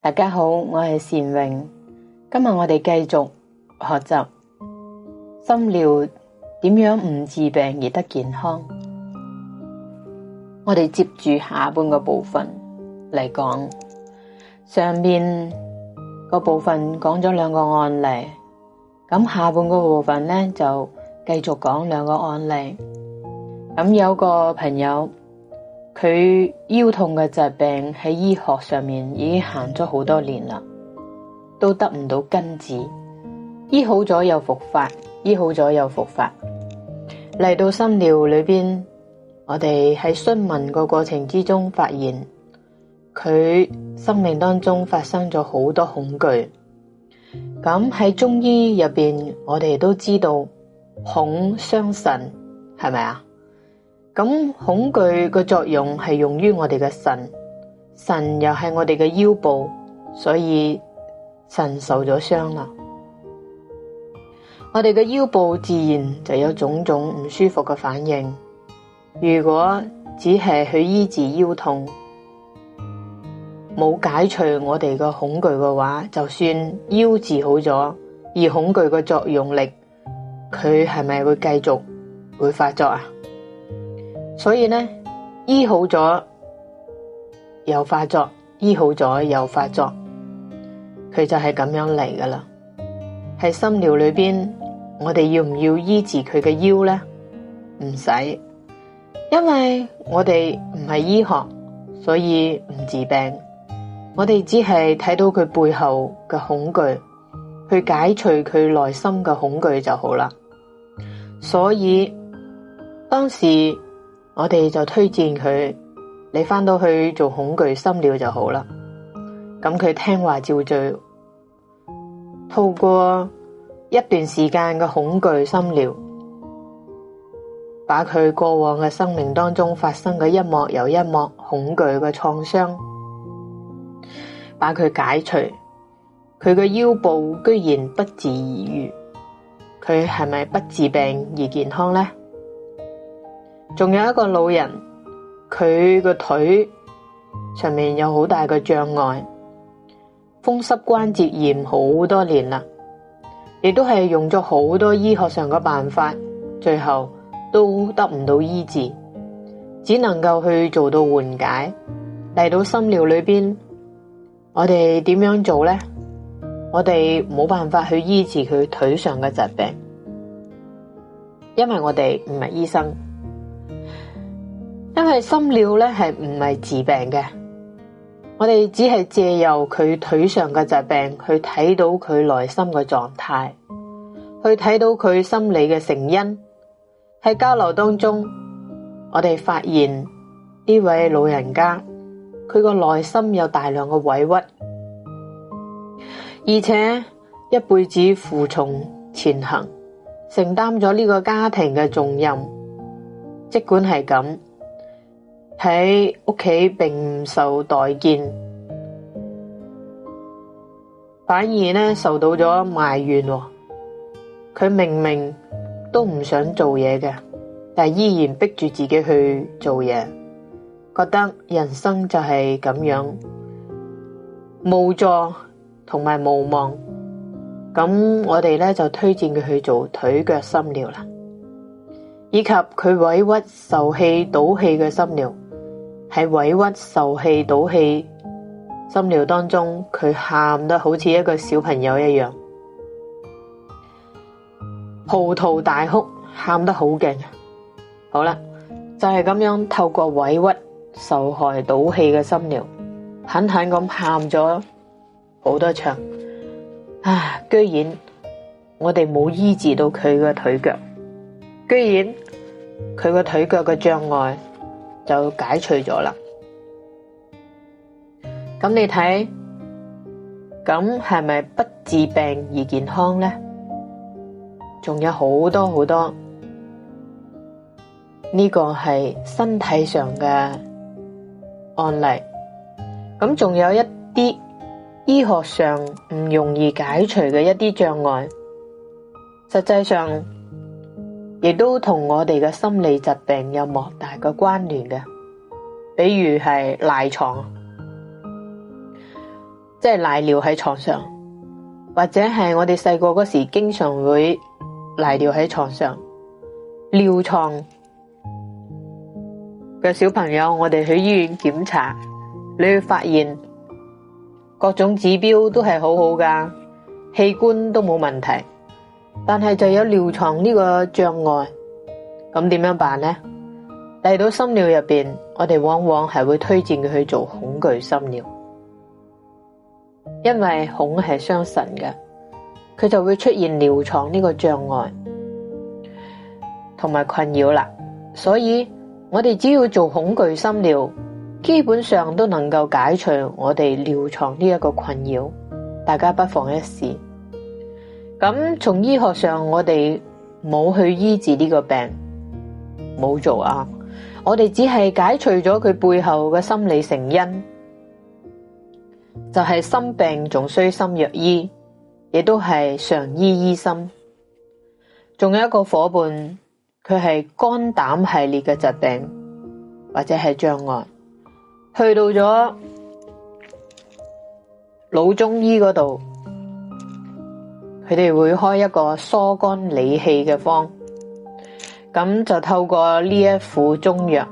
大家好，我係善榮。今日我哋繼續學習心療點樣唔治病而得健康。我哋接住下半個部分嚟講，上面個部分講咗兩個案例，咁下半個部分呢就繼續講兩個案例。咁有個朋友，佢腰痛嘅疾病喺醫學上面已經行咗好多年啦，都得唔到根治，醫好咗又復發，醫好咗又復發。嚟到心療裏邊，我哋喺詢問個過程之中發現，佢生命當中發生咗好多恐懼。咁喺中醫入邊，我哋都知道恐傷腎，係咪啊？咁恐懼嘅作用係用於我哋嘅腎，腎又係我哋嘅腰部，所以腎受咗傷啦。我哋嘅腰部自然就有種種唔舒服嘅反應。如果只係去醫治腰痛，冇解除我哋嘅恐懼嘅話，就算腰治好咗，而恐懼嘅作用力，佢係咪會繼續會發作啊？所以呢，醫好咗又發作，醫好咗又發作，佢就係咁樣嚟噶啦。喺心療裏邊，我哋要唔要醫治佢嘅腰呢？唔使，因為我哋唔係醫學，所以唔治病。我哋只係睇到佢背後嘅恐懼，去解除佢內心嘅恐懼就好啦。所以當時我哋就推薦佢，你返到去做恐懼心療就好啦。咁佢聽話照做，透過一段時間嘅恐懼心療，把佢過往嘅生命當中發生嘅一幕又一幕恐懼嘅創傷，把佢解除。佢嘅腰部居然不治而愈，佢係咪不治病而健康呢？仲有一個老人，佢個腿上面有好大嘅障礙，風濕關節炎好多年啦，亦都係用咗好多醫學上嘅辦法，最後都得唔到醫治，只能夠去做到緩解。嚟到心療裏邊，我哋點樣做呢？我哋冇辦法去醫治佢腿上嘅疾病，因為我哋唔係醫生。因為心療咧係唔係治病嘅，我哋只係借由佢腿上嘅疾病去睇到佢內心嘅狀態，去睇到佢心理嘅成因。喺交流當中，我哋發現呢位老人家佢個內心有大量嘅委屈，而且一輩子負重前行，承擔咗呢個家庭嘅重任。儘管係咁，喺屋企並唔受待見，反而呢受到咗埋怨。佢明明都唔想做嘢嘅，但依然逼住自己去做嘢，覺得人生就係咁樣無助同埋無望。咁我哋呢就推薦佢去做腿腳心療啦，以及佢委屈受氣倒氣嘅心療。喺委屈受氣倒氣心療當中，佢喊得好似一個小朋友一樣，嚎啕大哭，喊得好勁。好啦，就係咁樣透過委屈受害倒氣嘅心療，狠狠咁喊咗好多場。居然我哋冇醫治到佢嘅腿腳，居然佢個腿腳嘅障礙就解除咗啦。咁你睇，咁係咪不治病而健康呢？仲有好多好多，呢個係身體上嘅案例。咁仲有一啲醫學上唔容易解除嘅一啲障礙，實際上亦都同我哋嘅心理疾病有莫大嘅關聯嘅。比如係賴床，即係賴尿喺床上，或者係我哋細個嗰時經常會賴尿喺床上。尿床嘅小朋友，我哋去醫院檢查，你會發現各種指標都係好好噶，器官都冇問題，但係就有尿床呢個障礙，咁點樣辦呢？嚟到心療入邊，我哋往往係會推薦佢去做恐懼心療，因為恐係傷神嘅，佢就會出現尿床呢個障礙同埋困擾啦。所以我哋只要做恐懼心療，基本上都能夠解除我哋尿床呢一個困擾，大家不妨一試。咁從醫學上，我哋冇去醫治呢個病，冇做啊，我哋只係解除咗佢背後嘅心理成因，就係心病仲需心藥醫，亦都係常醫醫心。仲有一個夥伴，佢係肝膽系列嘅疾病或者係障礙，去到咗老中醫嗰度，佢哋會開一個疏肝理氣嘅方，咁就透過呢一副中藥，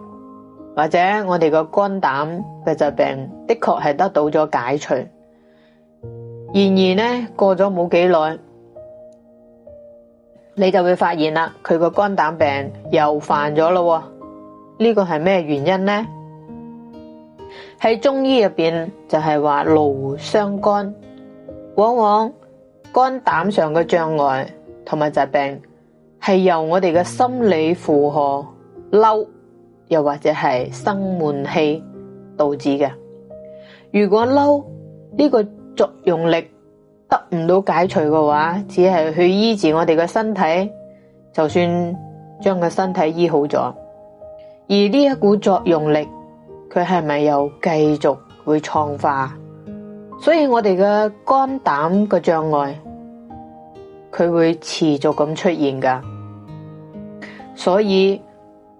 或者我哋個肝膽嘅疾病的確係得到咗解除。然而呢，過咗冇幾耐，你就會發現啦，佢個肝膽病又犯咗咯。呢個係咩原因呢？喺中醫入邊就係話勞傷肝，往往肝膽上嘅障礙同埋疾病係由我哋嘅心理負荷嬲，又或者係生悶氣導致嘅。如果嬲呢個作用力得唔到解除嘅話，只係去醫治我哋嘅身體，就算將個身體醫好咗，而呢一股作用力佢係咪又繼續會創化？所以我哋嘅肝膽嘅障礙佢會持續咁出現噶。所以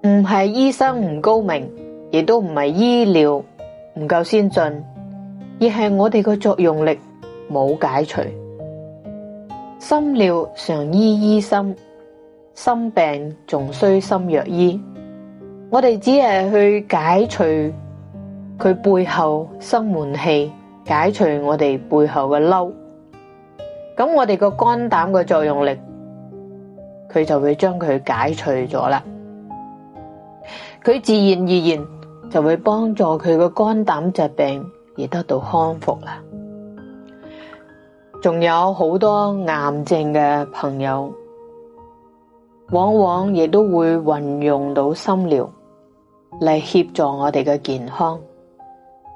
唔係醫生唔高明，亦都唔係醫療唔夠先進，而係我哋個作用力冇解除。心療常醫醫心，心病仲需心藥醫。我哋只係去解除佢背後生悶氣，解除我哋背後嘅嬲，咁我哋個肝膽嘅作用力佢就會將佢解除咗啦，佢自然而然就會幫助佢個肝膽疾病而得到康復啦。仲有好多癌症嘅朋友，往往亦都會運用到心療嚟協助我哋嘅健康。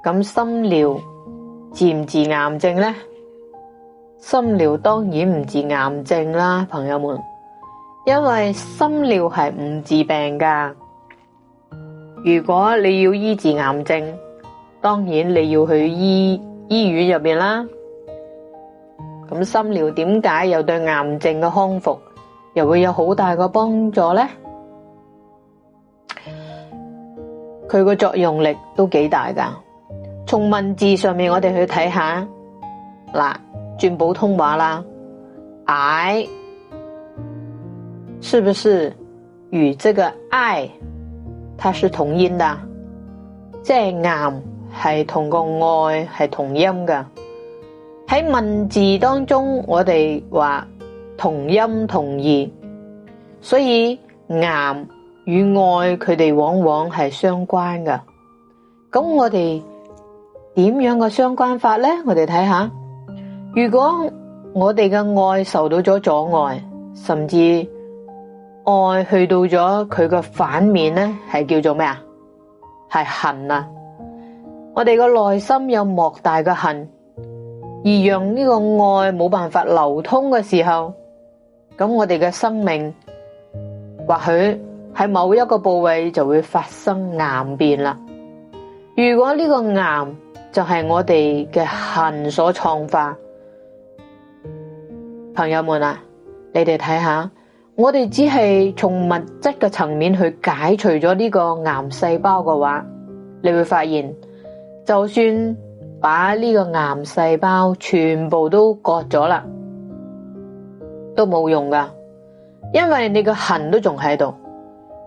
咁心療治唔治癌症呢？心療當然唔治癌症啦，朋友們，因為心療係唔治病噶。如果你要醫治癌症，當然你要去醫院入邊啦。咁心療點解又對癌症嘅康復又會有好大個幫助呢？佢個作用力都幾大噶。從文字上面我哋去睇下，嗱，轉普通話啦，癌是不是與這個愛它是同音的？即係癌係同個愛係同音噶。喺文字當中我哋話同音同義，所以癌與愛佢哋往往係相關噶。咁我哋點樣嘅相關法呢？我哋睇下，如果我哋嘅愛受到咗阻礙，甚至愛去到咗佢嘅反面呢，係叫做咩啊？係恨啊！我哋嘅內心有莫大嘅恨，而讓呢個愛冇辦法流通嘅時候，咁我哋嘅生命或許喺某一個部位就會發生癌變啦。如果呢個癌就係我哋嘅恨所創化，朋友們啊，你哋睇下，我哋只係從物質嘅層面去解除咗呢個癌細胞嘅話，你會發現，就算把呢個癌細胞全部都割咗啦，都冇用噶，因為你個恨都仲喺度，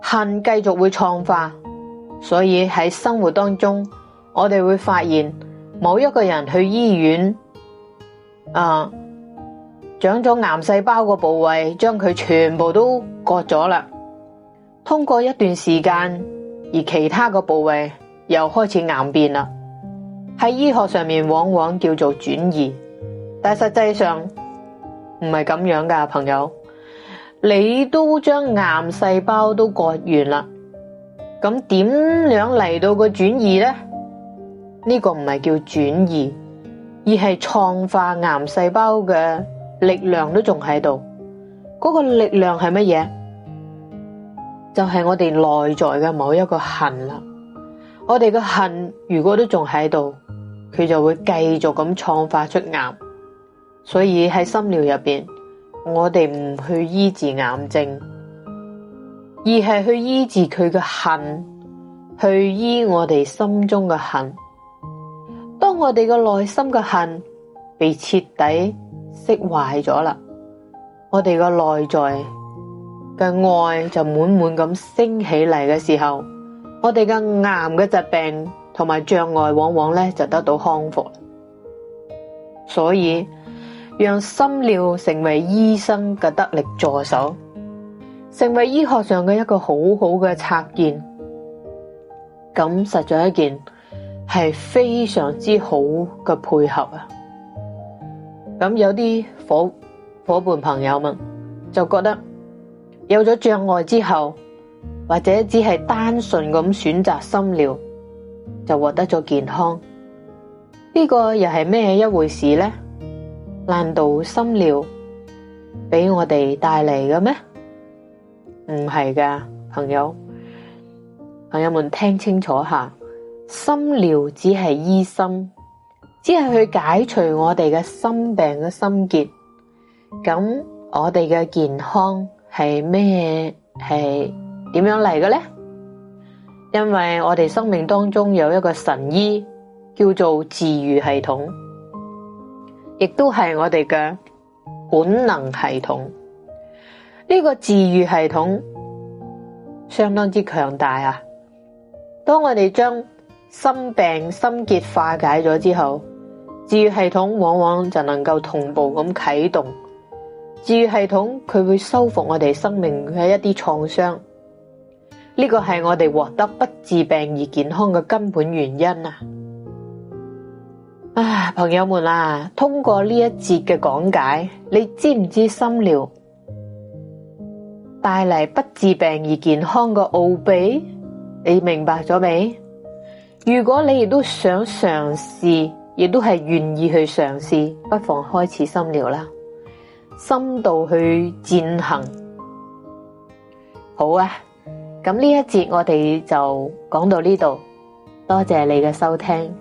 恨繼續會創化。所以喺生活當中，我哋會發現某一個人去醫院，長咗癌細胞個部位，將佢全部都割咗啦。通過一段時間，而其他個部位又開始癌變啦。喺醫學上面往往叫做轉移，但實際上唔係咁樣噶，朋友。你都將癌細胞都割完啦，咁點樣嚟到個轉移呢？呢個唔係叫轉移，而係創化癌細胞嘅力量都仲喺度。嗰個力量係乜嘢？就係我哋內在嘅某一個恨啦。我哋嘅恨如果都仲喺度，佢就會繼續咁創化出癌。所以喺心療入邊，我哋唔去醫治癌症，而係去醫治佢嘅恨，去醫我哋心中嘅恨。當我哋嘅內心嘅恨被徹底釋懷咗啦，我哋嘅內在嘅愛就滿滿咁升起嚟嘅時候，我哋嘅癌嘅疾病同埋障礙往往咧就得到康復。所以讓心療成為醫生嘅得力助手，成為醫學上嘅一個好好嘅策鍵，咁實在一件係非常之好嘅配合啊！咁有啲伙伴朋友們就覺得有咗障礙之後，或者只係單純咁選擇心療就獲得咗健康，呢個又係咩一回事呢？難道心療俾我哋帶嚟嘅咩？唔係噶，朋友們聽清楚下，心療只係醫心，只係去解除我哋嘅心病嘅心結。咁我哋嘅健康係咩？係點樣嚟嘅呢？因為我哋生命當中有一個神醫叫做治癒系統，亦都係我哋嘅本能系統。呢個治癒系統相當之強大啊！當我哋將心病心結化解咗之後，治癒系統往往就能夠同步咁啟動。治癒系統佢會修復我哋生命嘅一啲創傷，呢個係我哋獲得不治病而健康嘅根本原因啊！朋友們啊，通過呢一節嘅講解，你知唔知心療帶嚟不治病而健康嘅奧秘？你明白咗未？如果你亦都想嘗試，亦都係願意去嘗試，不妨開始心療啦，深度去踐行。好啊，咁呢一節我哋就講到呢度，多謝你嘅收聽。